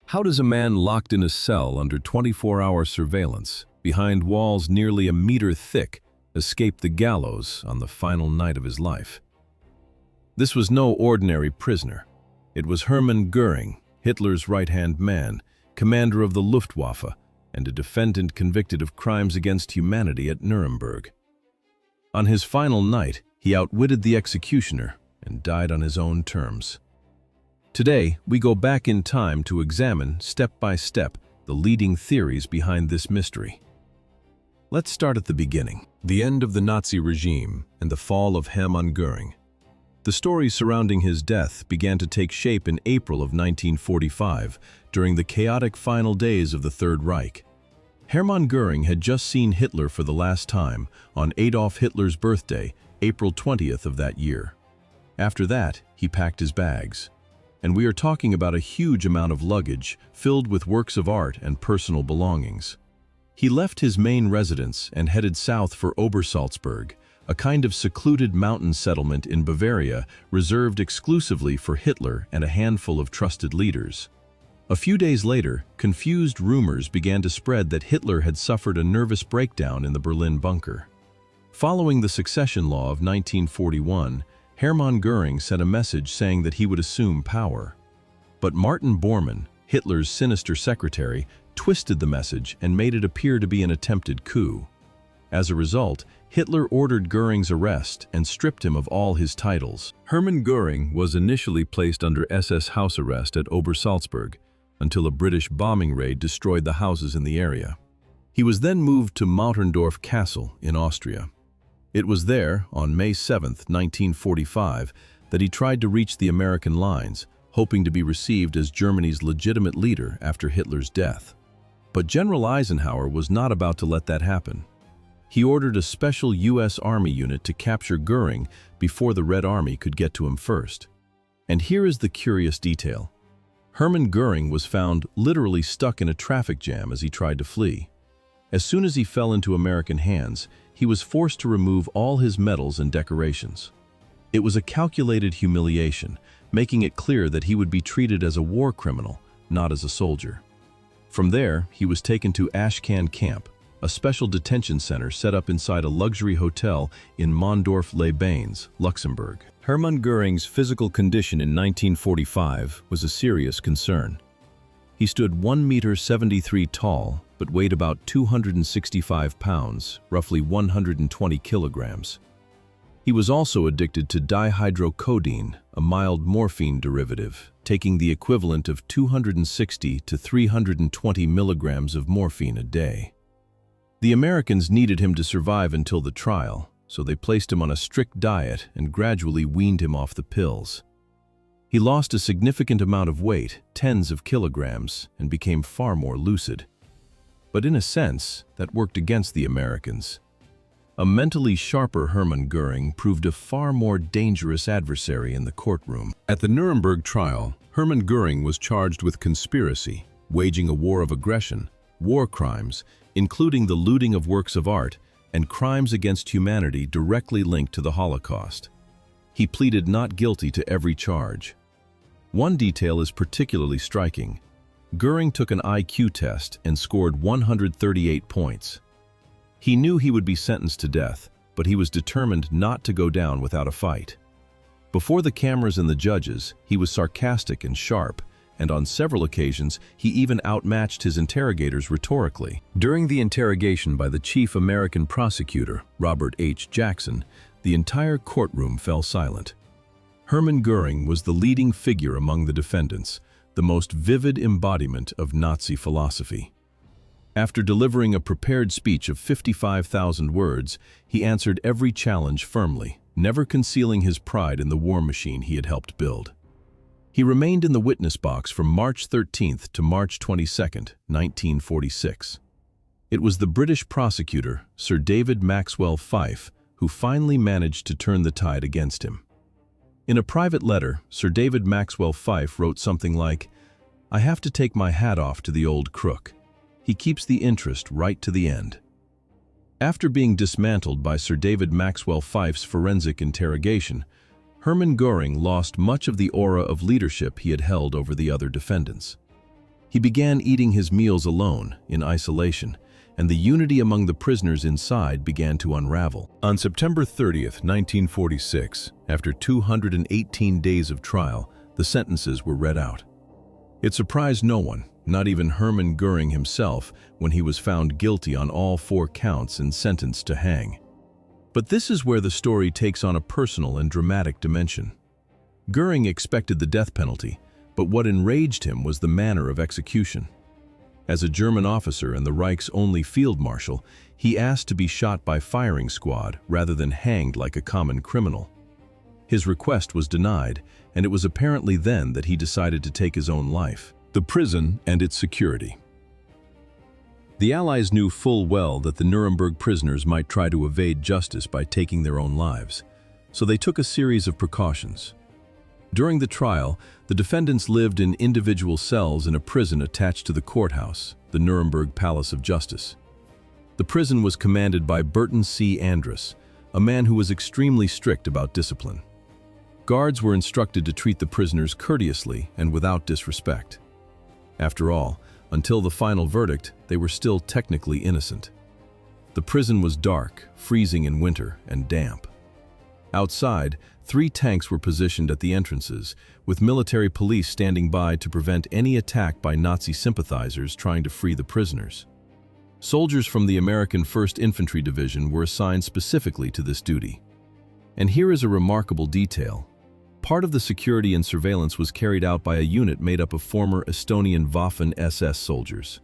How does a man locked in a cell under 24-hour surveillance, behind walls nearly a meter thick, escape the gallows on the final night of his life? This was no ordinary prisoner. It was Hermann Göring, Hitler's right-hand man, commander of the Luftwaffe, and a defendant convicted of crimes against humanity at Nuremberg. On his final night, he outwitted the executioner and died on his own terms. Today, we go back in time to examine, step by step, the leading theories behind this mystery. Let's start at the beginning, the end of the Nazi regime and the fall of Hermann Göring. The story surrounding his death began to take shape in April of 1945, during the chaotic final days of the Third Reich. Hermann Göring had just seen Hitler for the last time on Adolf Hitler's birthday, April 20th of that year. After that, he packed his bags. And we are talking about a huge amount of luggage filled with works of art and personal belongings. He left his main residence and headed south for Obersalzberg, a kind of secluded mountain settlement in Bavaria reserved exclusively for Hitler and a handful of trusted leaders. A few days later, confused rumors began to spread that Hitler had suffered a nervous breakdown in the Berlin bunker. Following the succession law of 1941, Hermann Göring sent a message saying that he would assume power. But Martin Bormann, Hitler's sinister secretary, twisted the message and made it appear to be an attempted coup. As a result, Hitler ordered Göring's arrest and stripped him of all his titles. Hermann Göring was initially placed under SS house arrest at Obersalzberg until a British bombing raid destroyed the houses in the area. He was then moved to Mauterndorf Castle in Austria. It was there, on May 7, 1945, that he tried to reach the American lines, hoping to be received as Germany's legitimate leader after Hitler's death. But General Eisenhower was not about to let that happen. He ordered a special U.S. Army unit to capture Göring before the Red Army could get to him first. And here is the curious detail. Hermann Göring was found literally stuck in a traffic jam as he tried to flee. As soon as he fell into American hands, he was forced to remove all his medals and decorations. It was a calculated humiliation, making it clear that he would be treated as a war criminal, not as a soldier. From there, he was taken to Ashcan Camp, a special detention center set up inside a luxury hotel in Mondorf-les-Bains, Luxembourg. Hermann Göring's physical condition in 1945 was a serious concern. He stood 1 meter 73 tall, but weighed about 265 pounds, roughly 120 kilograms. He was also addicted to dihydrocodeine, a mild morphine derivative, taking the equivalent of 260 to 320 milligrams of morphine a day. The Americans needed him to survive until the trial, so they placed him on a strict diet and gradually weaned him off the pills. He lost a significant amount of weight, tens of kilograms, and became far more lucid. But in a sense, that worked against the Americans. A mentally sharper Hermann Göring proved a far more dangerous adversary in the courtroom. At the Nuremberg trial, Hermann Göring was charged with conspiracy, waging a war of aggression, war crimes, including the looting of works of art, and crimes against humanity directly linked to the Holocaust. He pleaded not guilty to every charge. One detail is particularly striking. Göring took an IQ test and scored 138 points. He knew he would be sentenced to death, but he was determined not to go down without a fight. Before the cameras and the judges, he was sarcastic and sharp, and on several occasions, he even outmatched his interrogators rhetorically. During the interrogation by the chief American prosecutor, Robert H. Jackson, the entire courtroom fell silent. Hermann Göring was the leading figure among the defendants, the most vivid embodiment of Nazi philosophy. After delivering a prepared speech of 55,000 words, he answered every challenge firmly, never concealing his pride in the war machine he had helped build. He remained in the witness box from March 13th to March 22nd, 1946. It was the British prosecutor, Sir David Maxwell Fyfe, who finally managed to turn the tide against him. In a private letter, Sir David Maxwell Fyfe wrote something like, "I have to take my hat off to the old crook. He keeps the interest right to the end." After being dismantled by Sir David Maxwell Fyfe's forensic interrogation, Hermann Göring lost much of the aura of leadership he had held over the other defendants. He began eating his meals alone, in isolation, and the unity among the prisoners inside began to unravel. On September 30th, 1946, after 218 days of trial, the sentences were read out. It surprised no one, not even Hermann Göring himself, when he was found guilty on all 4 counts and sentenced to hang. But this is where the story takes on a personal and dramatic dimension. Göring expected the death penalty, but what enraged him was the manner of execution. As a German officer and the Reich's only field marshal, he asked to be shot by firing squad rather than hanged like a common criminal. His request was denied, and it was apparently then that he decided to take his own life. The prison and its security. The Allies knew full well that the Nuremberg prisoners might try to evade justice by taking their own lives, so they took a series of precautions. During the trial, the defendants lived in individual cells in a prison attached to the courthouse, the Nuremberg Palace of Justice. The prison was commanded by Burton C. Andrus, a man who was extremely strict about discipline. Guards were instructed to treat the prisoners courteously and without disrespect. After all, until the final verdict, they were still technically innocent. The prison was dark, freezing in winter, and damp. Outside, 3 tanks were positioned at the entrances, with military police standing by to prevent any attack by Nazi sympathizers trying to free the prisoners. Soldiers from the American 1st Infantry Division were assigned specifically to this duty. And here is a remarkable detail. Part of the security and surveillance was carried out by a unit made up of former Estonian Waffen-SS soldiers.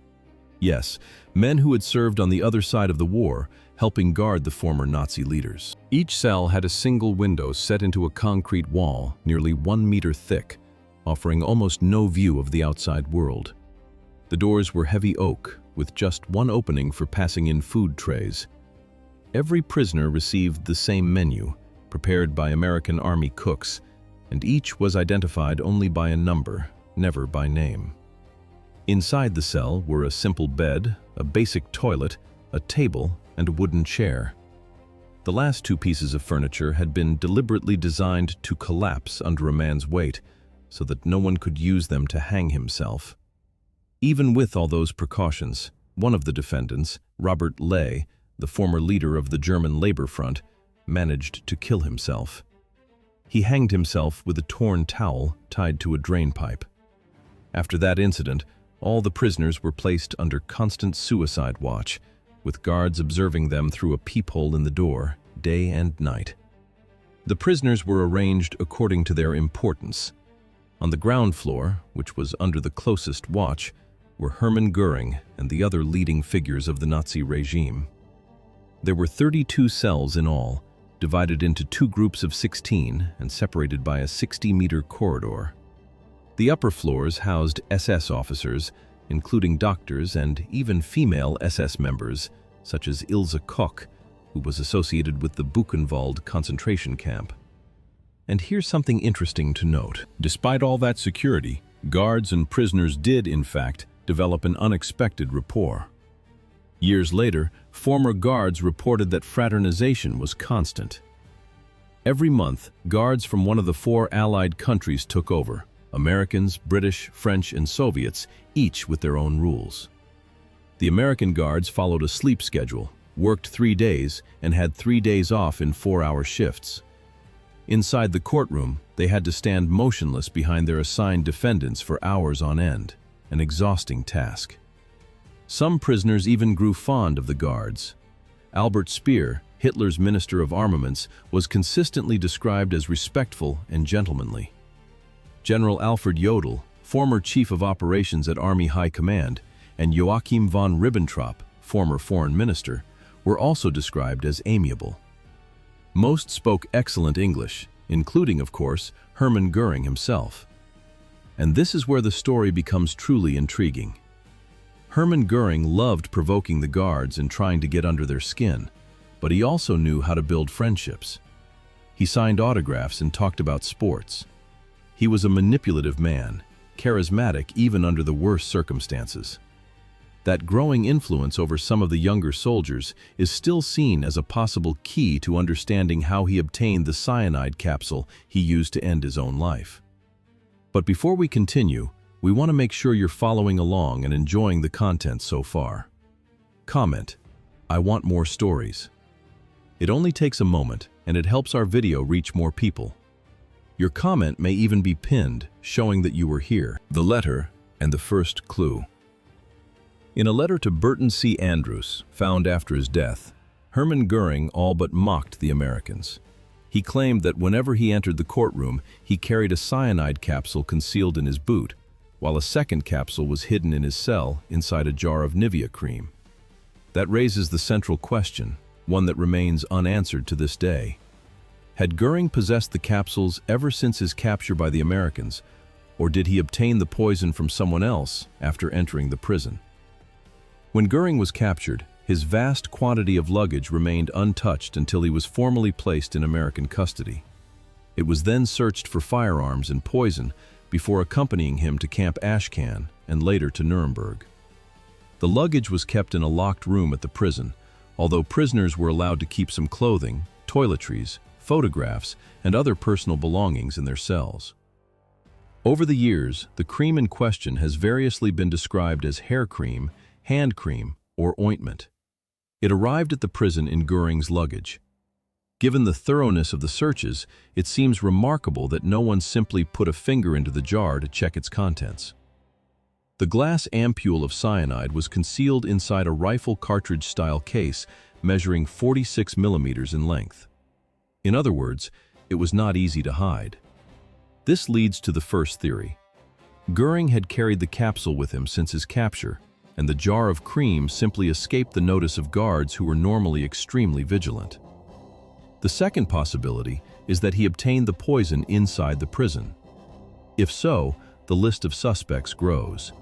Yes, men who had served on the other side of the war, helping guard the former Nazi leaders. Each cell had a single window set into a concrete wall nearly 1 meter thick, offering almost no view of the outside world. The doors were heavy oak, with just one opening for passing in food trays. Every prisoner received the same menu, prepared by American Army cooks, and each was identified only by a number, never by name. Inside the cell were a simple bed, a basic toilet, a table, and a wooden chair. The last 2 pieces of furniture had been deliberately designed to collapse under a man's weight, so that no one could use them to hang himself. Even with all those precautions, one of the defendants, Robert Ley, the former leader of the German Labor Front, managed to kill himself. He hanged himself with a torn towel tied to a drain pipe. After that incident, all the prisoners were placed under constant suicide watch, with guards observing them through a peephole in the door, day and night. The prisoners were arranged according to their importance. On the ground floor, which was under the closest watch, were Hermann Göring and the other leading figures of the Nazi regime. There were 32 cells in all, divided into 2 groups of 16 and separated by a 60-meter corridor. The upper floors housed SS officers, including doctors and even female SS members, such as Ilse Koch, who was associated with the Buchenwald concentration camp. And here's something interesting to note. Despite all that security, guards and prisoners did, in fact, develop an unexpected rapport. Years later, former guards reported that fraternization was constant. Every month, guards from one of the 4 Allied countries took over: Americans, British, French, and Soviets, each with their own rules. The American guards followed a sleep schedule, worked 3 days, and had 3 days off in 4-hour shifts. Inside the courtroom, they had to stand motionless behind their assigned defendants for hours on end, an exhausting task. Some prisoners even grew fond of the guards. Albert Speer, Hitler's Minister of Armaments, was consistently described as respectful and gentlemanly. General Alfred Jodl, former Chief of Operations at Army High Command, and Joachim von Ribbentrop, former Foreign Minister, were also described as amiable. Most spoke excellent English, including, of course, Hermann Göring himself. And this is where the story becomes truly intriguing. Hermann Göring loved provoking the guards and trying to get under their skin, but he also knew how to build friendships. He signed autographs and talked about sports. He was a manipulative man, charismatic even under the worst circumstances. That growing influence over some of the younger soldiers is still seen as a possible key to understanding how he obtained the cyanide capsule he used to end his own life. But before we continue, We want to make sure you're following along and enjoying the content so far. Comment, "I want more stories." It only takes a moment, and it helps our video reach more people. Your comment may even be pinned, showing that you were here. The letter and the first clue. In a letter to Burton C. Andrews, found after his death, Hermann Göring all but mocked the Americans. He claimed that whenever he entered the courtroom, he carried a cyanide capsule concealed in his boot, while a second capsule was hidden in his cell inside a jar of Nivea cream. That raises the central question, one that remains unanswered to this day. Had Göring possessed the capsules ever since his capture by the Americans, or did he obtain the poison from someone else after entering the prison? When Göring was captured, his vast quantity of luggage remained untouched until he was formally placed in American custody. It was then searched for firearms and poison before accompanying him to Camp Ashcan and later to Nuremberg. The luggage was kept in a locked room at the prison, although prisoners were allowed to keep some clothing, toiletries, photographs, and other personal belongings in their cells. Over the years, the cream in question has variously been described as hair cream, hand cream, or ointment. It arrived at the prison in Göring's luggage. Given the thoroughness of the searches, it seems remarkable that no one simply put a finger into the jar to check its contents. The glass ampule of cyanide was concealed inside a rifle cartridge-style case measuring 46 millimeters in length. In other words, it was not easy to hide. This leads to the first theory. Göring had carried the capsule with him since his capture, and the jar of cream simply escaped the notice of guards who were normally extremely vigilant. The second possibility is that he obtained the poison inside the prison. If so, the list of suspects grows.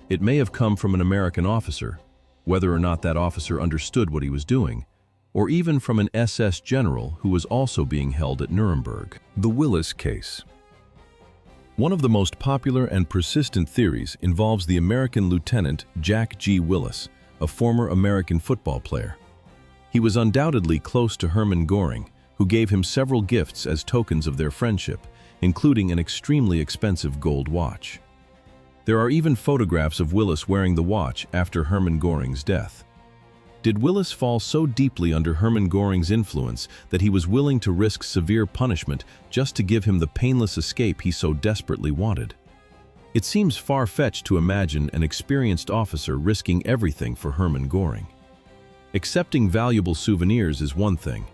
It may have come from an American officer, whether or not that officer understood what he was doing, or even from an SS general who was also being held at Nuremberg. The Willis case. One of the most popular and persistent theories involves the American Lieutenant Jack G. Willis, a former American football player. He was undoubtedly close to Hermann Göring, who gave him several gifts as tokens of their friendship, including an extremely expensive gold watch. There are even photographs of Willis wearing the watch after Hermann Göring's death. Did Willis fall so deeply under Hermann Göring's influence that he was willing to risk severe punishment just to give him the painless escape he so desperately wanted? It seems far-fetched to imagine an experienced officer risking everything for Hermann Göring. Accepting valuable souvenirs is one thing.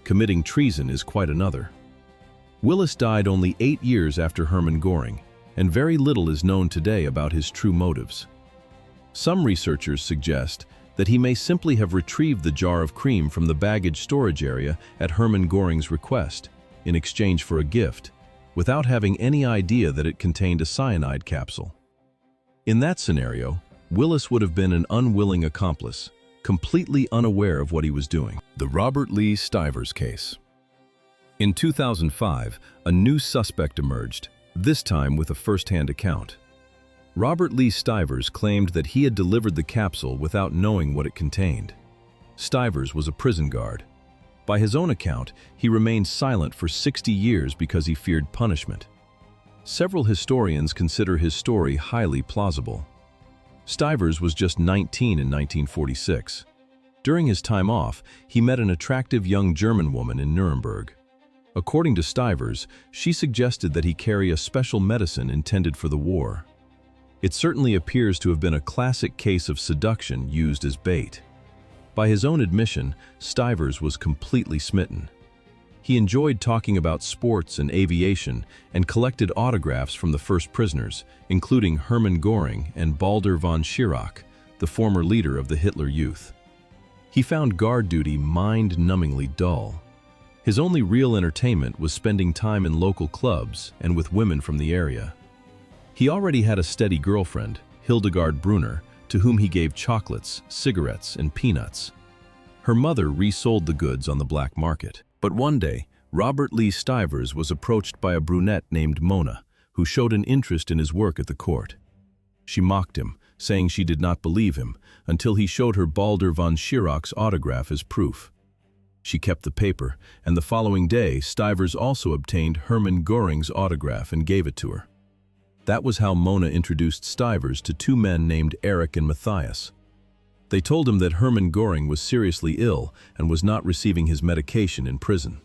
Committing treason is quite another. Willis died only 8 years after Hermann Göring, and very little is known today about his true motives. Some researchers suggest that he may simply have retrieved the jar of cream from the baggage storage area at Hermann Göring's request, in exchange for a gift, without having any idea that it contained a cyanide capsule. In that scenario, Willis would have been an unwilling accomplice, completely unaware of what he was doing. The Robert Lee Stivers case. In 2005, a new suspect emerged, this time with a first-hand account. Robert Lee Stivers claimed that he had delivered the capsule without knowing what it contained. Stivers was a prison guard. By his own account, he remained silent for 60 years because he feared punishment. Several historians consider his story highly plausible. Stivers was just 19 in 1946. During his time off, he met an attractive young German woman in Nuremberg. According to Stivers, she suggested that he carry a special medicine intended for the war. It certainly appears to have been a classic case of seduction used as bait. By his own admission, Stivers was completely smitten. He enjoyed talking about sports and aviation and collected autographs from the first prisoners, including Hermann Göring and Baldur von Schirach, the former leader of the Hitler Youth. He found guard duty mind-numbingly dull. His only real entertainment was spending time in local clubs and with women from the area. He already had a steady girlfriend, Hildegard Brunner, to whom he gave chocolates, cigarettes, and peanuts. Her mother resold the goods on the black market. But one day, Robert Lee Stivers was approached by a brunette named Mona, who showed an interest in his work at the court. She mocked him, saying she did not believe him, until he showed her Baldur von Schirach's autograph as proof. She kept the paper, and the following day, Stivers also obtained Hermann Göring's autograph and gave it to her. That was how Mona introduced Stivers to two men named Erich and Matthias. They told him that Hermann Göring was seriously ill and was not receiving his medication in prison.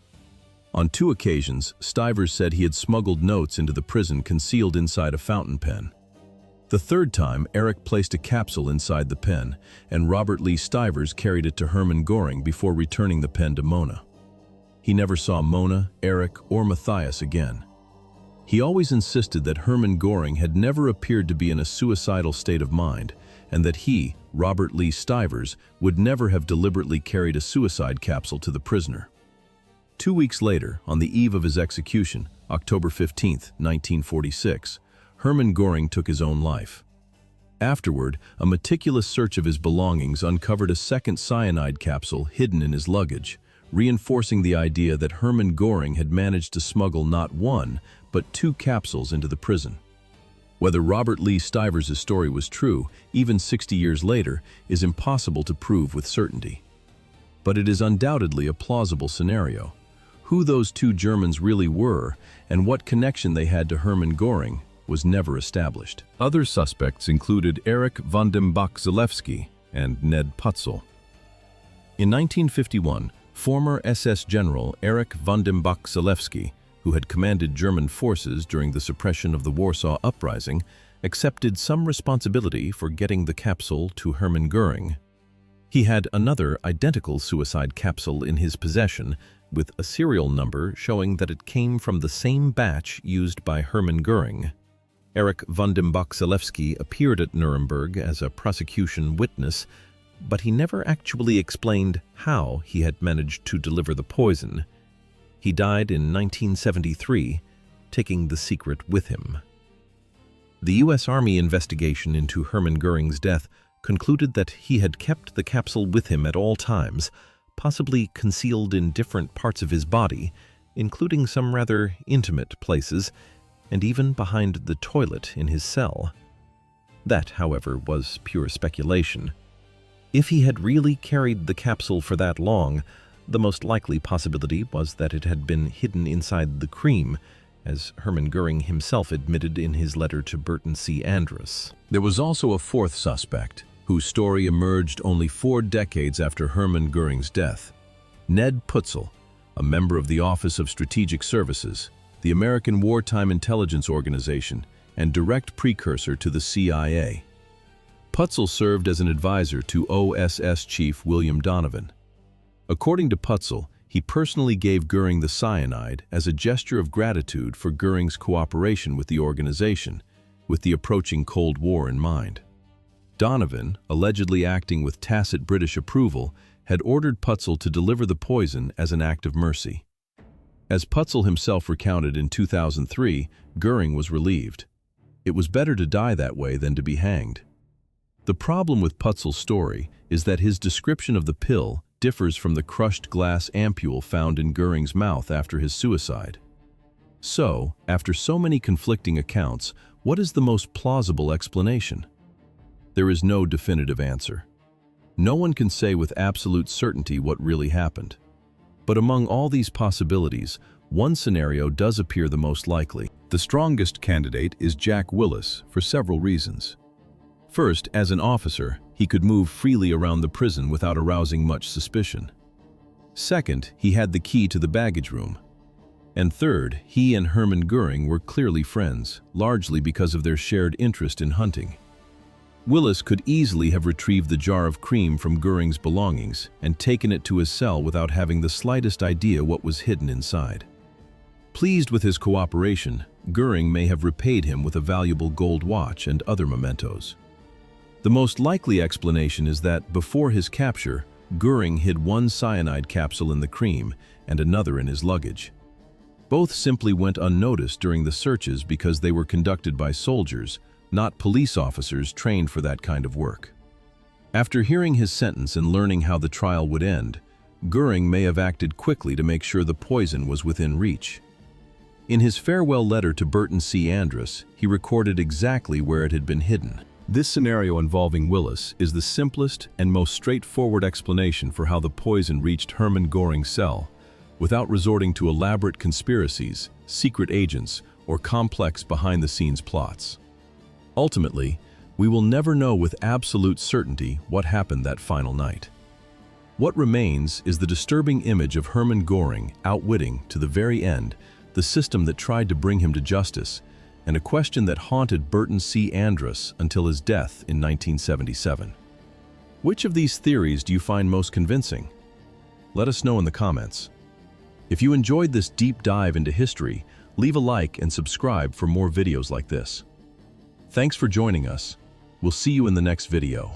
On 2 occasions, Stivers said he had smuggled notes into the prison concealed inside a fountain pen. The 3rd time, Erich placed a capsule inside the pen, and Robert Lee Stivers carried it to Hermann Göring before returning the pen to Mona. He never saw Mona, Erich, or Matthias again. He always insisted that Hermann Göring had never appeared to be in a suicidal state of mind, and that he, Robert Lee Stivers, would never have deliberately carried a suicide capsule to the prisoner. 2 weeks later, on the eve of his execution, October 15, 1946, Hermann Göring took his own life. Afterward, a meticulous search of his belongings uncovered a second cyanide capsule hidden in his luggage, reinforcing the idea that Hermann Göring had managed to smuggle not 1, but 2 capsules into the prison. Whether Robert Lee Stivers' story was true, even 60 years later, is impossible to prove with certainty. But it is undoubtedly a plausible scenario. Who those 2 Germans really were, and what connection they had to Hermann Göring, was never established. Other suspects included Erich von dem Bach-Zelewski and Ned Putzel. In 1951, former SS General Erich von dem Bach-Zelewski, who had commanded German forces during the suppression of the Warsaw Uprising, accepted some responsibility for getting the capsule to Hermann Göring. He had another identical suicide capsule in his possession, with a serial number showing that it came from the same batch used by Hermann Göring. Erich von dem Bach-Zelewski appeared at Nuremberg as a prosecution witness, but he never actually explained how he had managed to deliver the poison. He died in 1973, taking the secret with him. The U.S. Army investigation into Hermann Göring's death concluded that he had kept the capsule with him at all times, possibly concealed in different parts of his body, including some rather intimate places, and even behind the toilet in his cell. That, however, was pure speculation. If he had really carried the capsule for that long, the most likely possibility was that it had been hidden inside the cream, as Hermann Göring himself admitted in his letter to Burton C. Andrus. There was also a 4th suspect, whose story emerged only 4 decades after Hermann Göring's death. Ned Putzel, a member of the Office of Strategic Services, the American wartime intelligence organization, and direct precursor to the CIA. Putzel served as an advisor to OSS Chief William Donovan. According to Putzel, he personally gave Göring the cyanide as a gesture of gratitude for Göring's cooperation with the organization, with the approaching Cold War in mind. Donovan, allegedly acting with tacit British approval, had ordered Putzel to deliver the poison as an act of mercy. As Putzel himself recounted in 2003, Göring was relieved. It was better to die that way than to be hanged. The problem with Putzel's story is that his description of the pill differs from the crushed glass ampule found in Göring's mouth after his suicide. So, after so many conflicting accounts, what is the most plausible explanation? There is no definitive answer. No one can say with absolute certainty what really happened. But among all these possibilities, one scenario does appear the most likely. The strongest candidate is Jack Willis for several reasons. First, as an officer, he could move freely around the prison without arousing much suspicion. Second, he had the key to the baggage room. And third, he and Hermann Göring were clearly friends, largely because of their shared interest in hunting. Willis could easily have retrieved the jar of cream from Göring's belongings and taken it to his cell without having the slightest idea what was hidden inside. Pleased with his cooperation, Göring may have repaid him with a valuable gold watch and other mementos. The most likely explanation is that, before his capture, Göring hid 1 cyanide capsule in the cream and another in his luggage. Both simply went unnoticed during the searches because they were conducted by soldiers, not police officers trained for that kind of work. After hearing his sentence and learning how the trial would end, Göring may have acted quickly to make sure the poison was within reach. In his farewell letter to Burton C. Andrus, he recorded exactly where it had been hidden. This scenario involving Willis is the simplest and most straightforward explanation for how the poison reached Hermann Göring's cell, without resorting to elaborate conspiracies, secret agents, or complex behind-the-scenes plots. Ultimately, we will never know with absolute certainty what happened that final night. What remains is the disturbing image of Hermann Göring outwitting, to the very end, the system that tried to bring him to justice, and a question that haunted Burton C. Andrus until his death in 1977. Which of these theories do you find most convincing? Let us know in the comments. If you enjoyed this deep dive into history, leave a like and subscribe for more videos like this. Thanks for joining us. We'll see you in the next video.